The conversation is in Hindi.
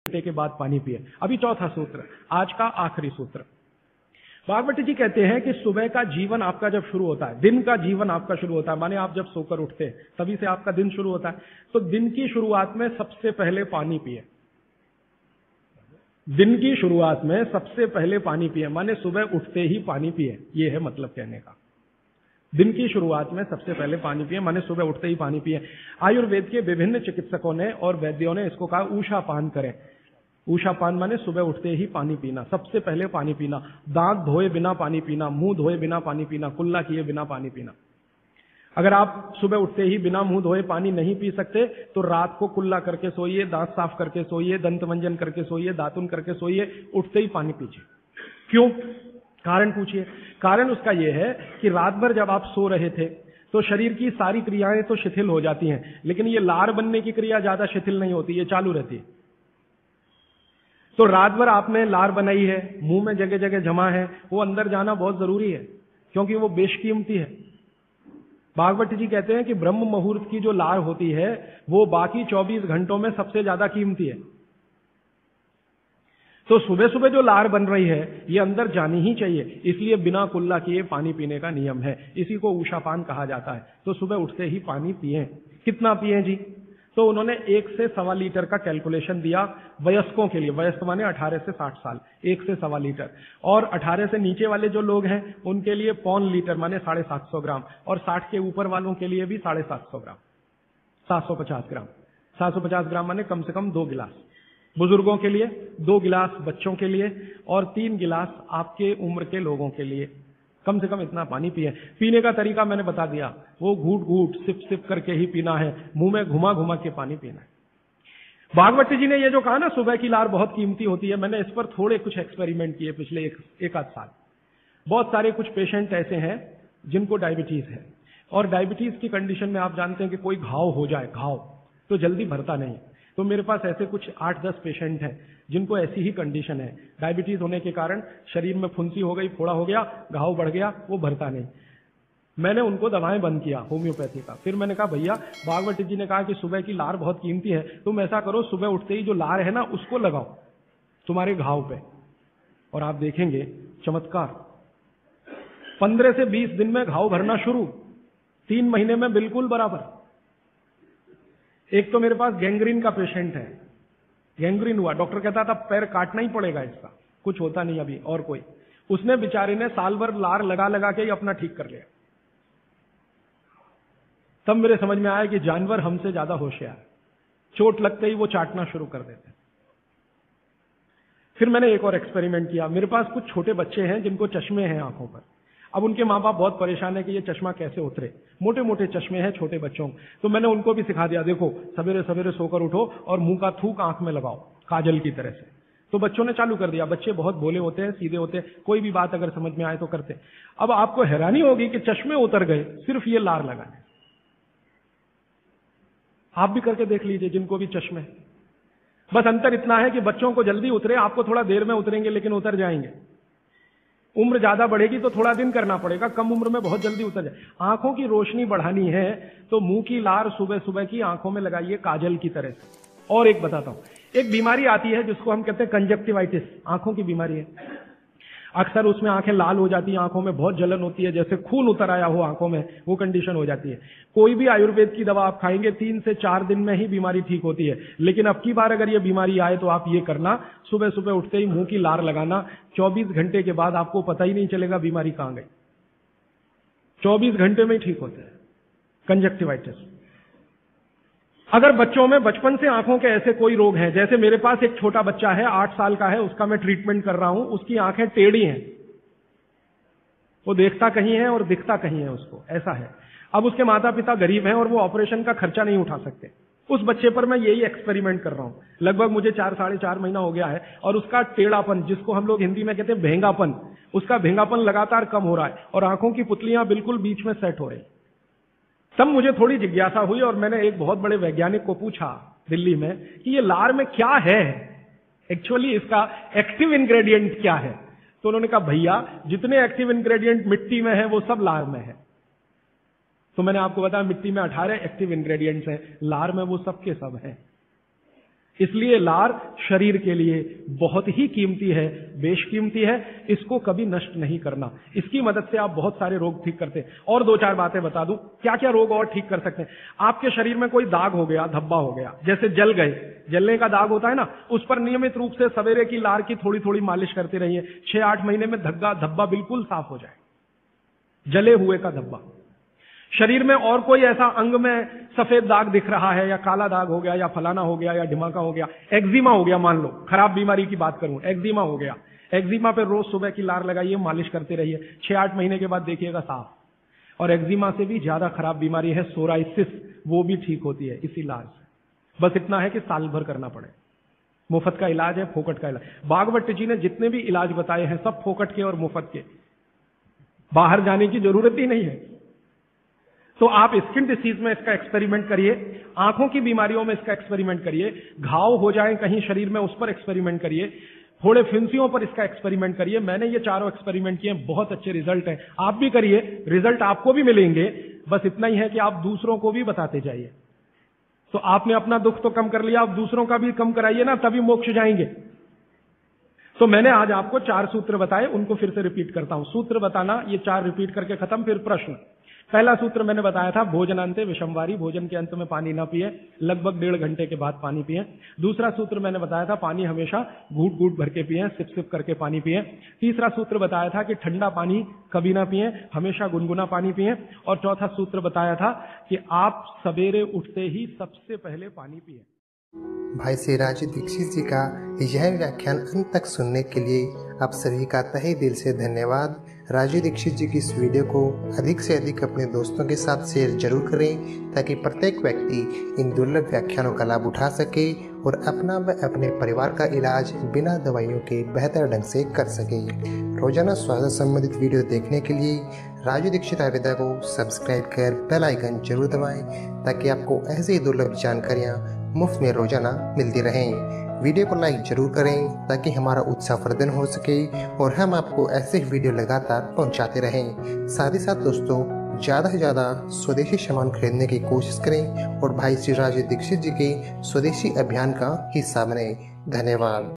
घंटे के बाद पानी पिए। अभी चौथा सूत्र, आज का आखिरी सूत्र। भागवत जी कहते हैं कि सुबह का जीवन आपका जब शुरू होता है, दिन का जीवन आपका शुरू होता है, माने आप जब सोकर उठते हैं तभी से आपका दिन शुरू होता है, तो दिन की शुरुआत में सबसे पहले पानी पिए। दिन की शुरुआत में सबसे पहले पानी पिए, माने सुबह उठते ही पानी पिए, ये है मतलब कहने का। दिन की शुरुआत में सबसे पहले पानी पिए, माने सुबह उठते ही पानी पिए। आयुर्वेद के विभिन्न चिकित्सकों ने और वैद्यों ने इसको कहा ऊषा पान करें। ऊषा पान माने सुबह उठते ही पानी पीना, सबसे पहले पानी पीना, दांत धोए बिना पानी पीना, मुंह धोए बिना पानी पीना, कुल्ला किए बिना पानी पीना। अगर आप सुबह उठते ही बिना मुंह धोए पानी नहीं पी सकते तो रात को कुल्ला करके सोइए, दांत साफ करके सोइए, दंत मंजन करके सोइए, दातुन करके सोइए, उठते ही पानी पीजिए। क्यों? कारण पूछिए। कारण उसका यह है कि रात भर जब आप सो रहे थे तो शरीर की सारी क्रियाएं तो शिथिल हो जाती हैं, लेकिन ये लार बनने की क्रिया ज्यादा शिथिल नहीं होती, ये चालू रहती है। तो रात भर आपने लार बनाई है, मुंह में जगह जगह जमा है, वो अंदर जाना बहुत जरूरी है, क्योंकि वो बेशकीमती है। भागवत जी कहते हैं कि ब्रह्म मुहूर्त की जो लार होती है वो बाकी 24 घंटों में सबसे ज्यादा कीमती है। तो सुबह सुबह जो लार बन रही है ये अंदर जानी ही चाहिए, इसलिए बिना कुल्ला किए पानी पीने का नियम है। इसी को ऊषापान कहा जाता है। तो सुबह उठते ही पानी पिए। कितना पिए जी? तो उन्होंने 1 से 1.25 लीटर का कैलकुलेशन दिया वयस्कों के लिए। वयस्क माने 18 से 60 साल, 1 से 1.25 लीटर। और 18 से नीचे वाले जो लोग हैं उनके लिए 0.25 लीटर माने 750 ग्राम, और 60 के ऊपर वालों के लिए भी 750 ग्राम, 750 ग्राम। 750 ग्राम माने कम से कम 2 गिलास बुजुर्गों के लिए, 2 गिलास बच्चों के लिए, और 3 गिलास आपके उम्र के लोगों के लिए। कम से कम इतना पानी पिए। पीने का तरीका मैंने बता दिया, वो घूट घूट सिप सिप करके ही पीना है, मुंह में घुमा घुमा के पानी पीना है। भागवत जी ने ये जो कहा ना सुबह की लार बहुत कीमती होती है, मैंने इस पर थोड़े कुछ एक्सपेरिमेंट किए पिछले एक आध साल। बहुत सारे कुछ पेशेंट ऐसे हैं जिनको डायबिटीज है, और डायबिटीज की कंडीशन में आप जानते हैं कि कोई घाव हो जाए, घाव तो जल्दी भरता नहीं। तो मेरे पास ऐसे कुछ 8-10 पेशेंट हैं जिनको ऐसी ही कंडीशन है। डायबिटीज होने के कारण शरीर में फुंसी हो गई, फोड़ा हो गया, घाव बढ़ गया, वो भरता नहीं। मैंने उनको दवाएं बंद किया होम्योपैथी का। फिर मैंने कहा भैया भागवत जी ने कहा कि सुबह की लार बहुत कीमती है, तुम ऐसा करो सुबह उठते ही जो लार है ना उसको लगाओ तुम्हारे घाव पे, और आप देखेंगे चमत्कार। 15 से 20 दिन में घाव भरना शुरू, 3 महीने में बिल्कुल बराबर। एक तो मेरे पास गैंग्रीन का पेशेंट है, गैंग्रीन हुआ, डॉक्टर कहता था पैर काटना ही पड़ेगा इसका, कुछ होता नहीं अभी। और कोई, उसने बेचारे ने साल भर लार लगा लगा के ही अपना ठीक कर लिया। तब मेरे समझ में आया कि जानवर हमसे ज्यादा होशियार, चोट लगते ही वो चाटना शुरू कर देते। फिर मैंने एक और एक्सपेरिमेंट किया। मेरे पास कुछ छोटे बच्चे हैं जिनको चश्मे हैं आंखों पर। अब उनके माँ बाप बहुत परेशान है कि ये चश्मा कैसे उतरे, मोटे मोटे चश्मे हैं छोटे बच्चों। तो मैंने उनको भी सिखा दिया, देखो सवेरे सवेरे सोकर उठो और मुंह का थूक आंख में लगाओ काजल की तरह से। तो बच्चों ने चालू कर दिया। बच्चे बहुत भोले होते हैं, सीधे होते हैं, कोई भी बात अगर समझ में आए तो करते। अब आपको हैरानी होगी कि चश्मे उतर गए, सिर्फ ये लार लगाने। आप भी करके देख लीजिए जिनको भी चश्मे। बस अंतर इतना है कि बच्चों को जल्दी उतरे, आपको थोड़ा देर में उतरेंगे लेकिन उतर जाएंगे। उम्र ज्यादा बढ़ेगी तो थोड़ा दिन करना पड़ेगा, कम उम्र में बहुत जल्दी उतर जाए। आंखों की रोशनी बढ़ानी है तो मुंह की लार सुबह सुबह की आंखों में लगाइए काजल की तरह से। और एक बताता हूं, एक बीमारी आती है जिसको हम कहते हैं कंजक्टिवाइटिस, आंखों की बीमारी है। अक्सर उसमें आंखें लाल हो जाती हैं, आंखों में बहुत जलन होती है, जैसे खून उतर आया हो आंखों में, वो कंडीशन हो जाती है। कोई भी आयुर्वेद की दवा आप खाएंगे 3 से 4 दिन में ही बीमारी ठीक होती है। लेकिन अब की बार अगर ये बीमारी आए तो आप ये करना, सुबह सुबह उठते ही मुंह की लार लगाना। 24 घंटे के बाद आपको पता ही नहीं चलेगा बीमारी कहां गई, 24 घंटे में ही ठीक होता है कंजक्टिवाइटिस। अगर बच्चों में बचपन से आंखों के ऐसे कोई रोग हैं, जैसे मेरे पास एक छोटा बच्चा है 8 साल का है, उसका मैं ट्रीटमेंट कर रहा हूं, उसकी आंखें टेढ़ी हैं, वो देखता कहीं है और दिखता कहीं है, उसको ऐसा है। अब उसके माता पिता गरीब हैं और वो ऑपरेशन का खर्चा नहीं उठा सकते। उस बच्चे पर मैं यही एक्सपेरिमेंट कर रहा हूं। लगभग मुझे 4-4.5 महीना हो गया है, और उसका टेढ़ापन, जिसको हम लोग हिंदी में कहते हैं भेंगापन, उसका भेंगापन लगातार कम हो रहा है और आंखों की पुतलियां बिल्कुल बीच में सेट हो रही। तब मुझे थोड़ी जिज्ञासा हुई और मैंने एक बहुत बड़े वैज्ञानिक को पूछा दिल्ली में कि ये लार में क्या है, एक्चुअली इसका एक्टिव इंग्रेडिएंट क्या है। तो उन्होंने कहा भैया जितने एक्टिव इंग्रेडिएंट मिट्टी में है वो सब लार में है। तो मैंने आपको बताया मिट्टी में 18 एक्टिव इंग्रेडिएंट्स हैं, लार में वो सब के सब हैं। इसलिए लार शरीर के लिए बहुत ही कीमती है, बेशकीमती है। इसको कभी नष्ट नहीं करना। इसकी मदद से आप बहुत सारे रोग ठीक करते हैं। और 2-4 बातें बता दूं, क्या क्या रोग और ठीक कर सकते हैं। आपके शरीर में कोई दाग हो गया, धब्बा हो गया, जैसे जल गए, जलने का दाग होता है ना, उस पर नियमित रूप से सवेरे की लार की थोड़ी थोड़ी मालिश करते रहिए। 6-8 महीने में धब्बा बिल्कुल साफ हो जाए, जले हुए का धब्बा। शरीर में और कोई ऐसा अंग में सफेद दाग दिख रहा है, या काला दाग हो गया, या फलाना हो गया, या ढिमाका हो गया, एक्जिमा हो गया, मान लो खराब बीमारी की बात करूं, एक्जिमा हो गया, एक्जिमा पे रोज सुबह की लार लगाइए, मालिश करते रहिए, 6-8 महीने के बाद देखिएगा साफ। और एक्जिमा से भी ज्यादा खराब बीमारी है सोराइसिस, वो भी ठीक होती है इसी लार से। बस इतना है कि साल भर करना पड़े। मुफ्त का इलाज है, फोकट का इलाज। भागवत जी ने जितने भी इलाज बताए हैं सब फोकट के और मुफ्त के, बाहर जाने की जरूरत ही नहीं है। तो आप स्किन डिसीज में इसका एक्सपेरिमेंट करिए, आंखों की बीमारियों में इसका एक्सपेरिमेंट करिए, घाव हो जाए कहीं शरीर में उस पर एक्सपेरिमेंट करिए, फोड़े फिंसियों पर इसका एक्सपेरिमेंट करिए। मैंने ये चारों एक्सपेरिमेंट किए, बहुत अच्छे रिजल्ट हैं। आप भी करिए, रिजल्ट आपको भी मिलेंगे। बस इतना ही है कि आप दूसरों को भी बताते जाइए। तो आपने अपना दुख तो कम कर लिया, आप दूसरों का भी कम कराइए ना, तभी मोक्ष जाएंगे। तो मैंने आज आपको 4 सूत्र बताए, उनको फिर से रिपीट करता हूं। सूत्र बताना, ये 4 रिपीट करके खत्म, फिर प्रश्न। पहला सूत्र मैंने बताया था, भोजनांते विषमवारी, भोजन के अंत में पानी ना पिए, लगभग 1.5 घंटे के बाद पानी पिए। दूसरा सूत्र मैंने बताया था, पानी हमेशा घूट घूट भर के पिए, सिप सिप करके पानी पिए। तीसरा सूत्र बताया था कि ठंडा पानी कभी ना पिए, हमेशा गुनगुना पानी पिए। और चौथा सूत्र बताया था कि आप सवेरे उठते ही सबसे पहले पानी पिए। भाई श्री राजू दीक्षित जी का यह व्याख्यान अंत तक सुनने के लिए आप सभी का तहे दिल से धन्यवाद। राजू दीक्षित जी की इस वीडियो को अधिक से अधिक अपने दोस्तों के साथ शेयर जरूर करें, ताकि प्रत्येक व्यक्ति इन दुर्लभ व्याख्यानों का लाभ उठा सके और अपना व अपने परिवार का इलाज बिना दवाइयों के बेहतर ढंग से कर सके। रोजाना स्वास्थ्य संबंधित वीडियो देखने के लिए राजू दीक्षित आयुर्वेदा को सब्सक्राइब कर बेल आइकन जरूर दबाएं, ताकि आपको ऐसी दुर्लभ जानकारियाँ मुफ्त में रोजाना मिलती रहें। वीडियो को लाइक जरूर करें, ताकि हमारा उत्साहवर्धन हो सके और हम आपको ऐसे वीडियो लगातार पहुंचाते रहें। साथ ही साथ दोस्तों, ज़्यादा से ज़्यादा स्वदेशी सामान खरीदने की कोशिश करें और भाई श्री राजू दीक्षित जी के स्वदेशी अभियान का हिस्सा बने। धन्यवाद।